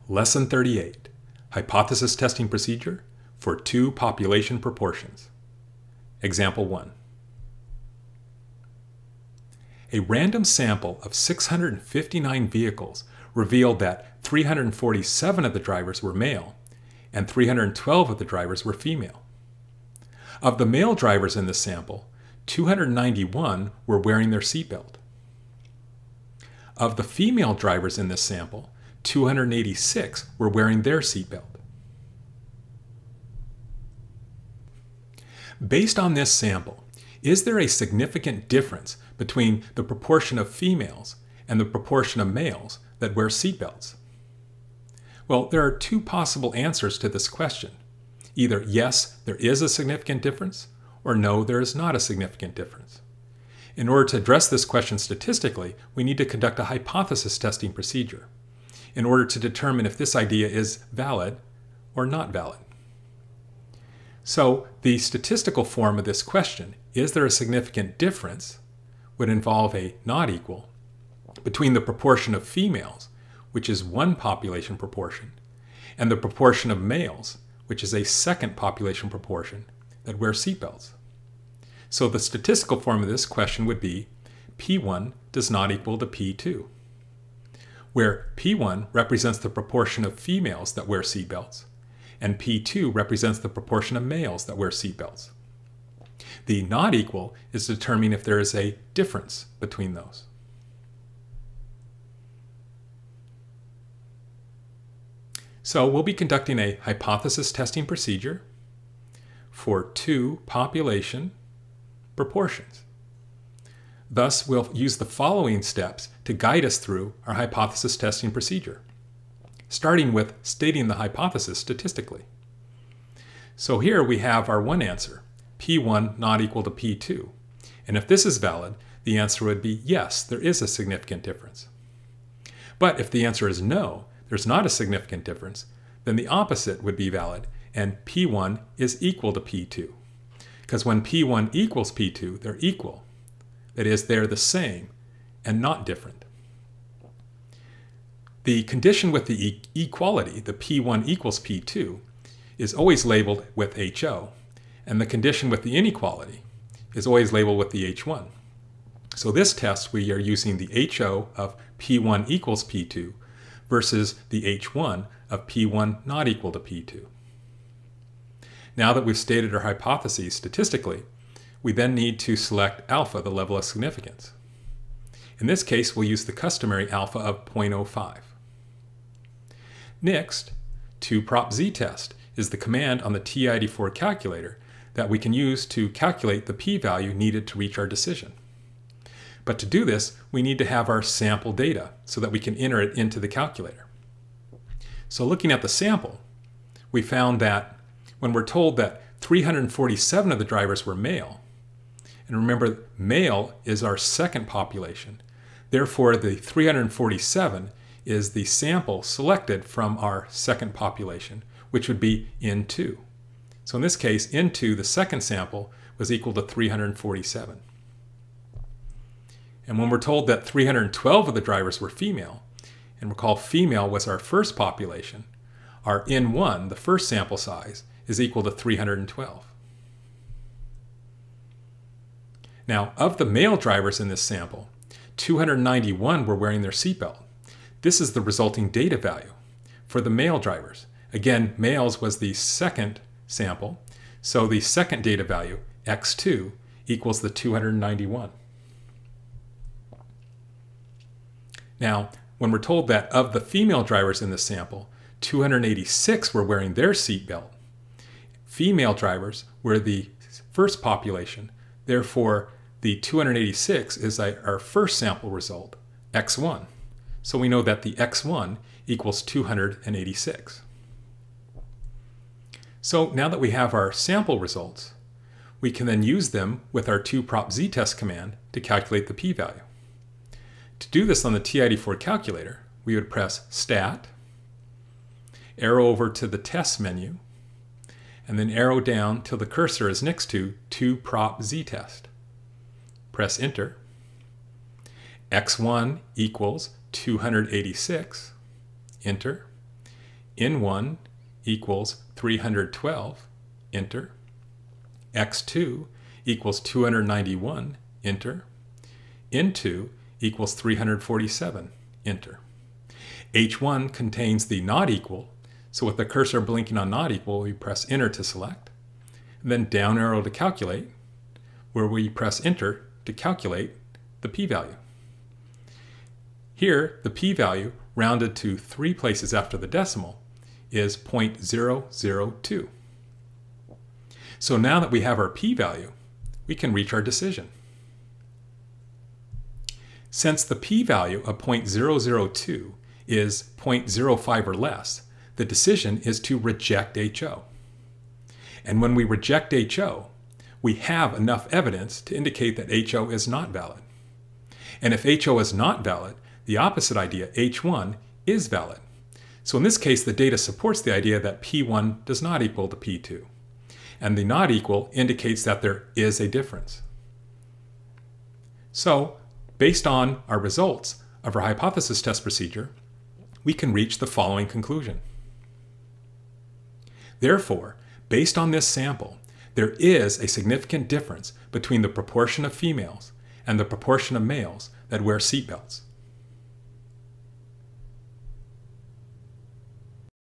Lesson 38, Hypothesis Testing Procedure for Two Population Proportions. Example 1. A random sample of 659 vehicles revealed that 347 of the drivers were male and 312 of the drivers were female. Of the male drivers in this sample, 291 were wearing their seatbelt. Of the female drivers in this sample, 286 were wearing their seatbelt. Based on this sample, is there a significant difference between the proportion of females and the proportion of males that wear seatbelts? Well, there are two possible answers to this question. Either yes, there is a significant difference, or no, there is not a significant difference. In order to address this question statistically, we need to conduct a hypothesis testing procedure in order to determine if this idea is valid or not valid. So the statistical form of this question, is there a significant difference, would involve a not equal between the proportion of females, which is one population proportion, and the proportion of males, which is a second population proportion that wear seatbelts. So the statistical form of this question would be P1 does not equal to P2, where P1 represents the proportion of females that wear seatbelts, and P2 represents the proportion of males that wear seatbelts. The not equal is determining if there is a difference between those. So we'll be conducting a hypothesis testing procedure for two population proportions. Thus, we'll use the following steps to guide us through our hypothesis testing procedure, starting with stating the hypothesis statistically. So here we have our one answer, P1 not equal to P2. And if this is valid, the answer would be yes, there is a significant difference. But if the answer is no, there's not a significant difference, then the opposite would be valid, and P1 is equal to P2. Because when P1 equals P2, they're equal. That is, they're the same and not different. The condition with the equality, the P1 equals P2, is always labeled with HO, and the condition with the inequality is always labeled with the H1. So this test, we are using the HO of P1 equals P2 versus the H1 of P1 not equal to P2. Now that we've stated our hypotheses statistically, we then need to select alpha, the level of significance. In this case, we'll use the customary alpha of 0.05. Next, 2-prop z-test is the command on the TI-84 calculator that we can use to calculate the p-value needed to reach our decision. But to do this, we need to have our sample data so that we can enter it into the calculator. So looking at the sample, we found that when we're told that 347 of the drivers were male, and remember, male is our second population, therefore the 347 is the sample selected from our second population, which would be N2. So in this case, N2, the second sample, was equal to 347. And when we're told that 312 of the drivers were female, and recall female was our first population, our N1, the first sample size, is equal to 312. Now, of the male drivers in this sample, 291 were wearing their seatbelt. This is the resulting data value for the male drivers. Again, males was the second sample, so the second data value, X2, equals the 291. Now, when we're told that of the female drivers in this sample, 286 were wearing their seatbelt, female drivers were the first population, therefore the 286 is our first sample result, X1. So we know that the X1 equals 286. So now that we have our sample results, we can then use them with our 2-prop z-test command to calculate the p-value. To do this on the TI-84 calculator, we would press Stat, arrow over to the Test menu, and then arrow down till the cursor is next to 2-prop z-test. Press Enter. X1 equals 286. Enter. N1 equals 312, enter. X2 equals 291, enter. N2 equals 347, enter. H1 contains the not equal, so with the cursor blinking on not equal, we press enter to select. And then down arrow to calculate, where we press enter to calculate the p-value. Here, the p-value, rounded to 3 places after the decimal, is 0.002. So now that we have our p-value, we can reach our decision. Since the p-value of 0.002 is 0.05 or less, the decision is to reject HO. And when we reject HO, we have enough evidence to indicate that HO is not valid. And if HO is not valid, the opposite idea, H1, is valid. So in this case, the data supports the idea that P1 does not equal to P2. And the not equal indicates that there is a difference. So, based on our results of our hypothesis test procedure, we can reach the following conclusion. Therefore, based on this sample, there is a significant difference between the proportion of females and the proportion of males that wear seatbelts.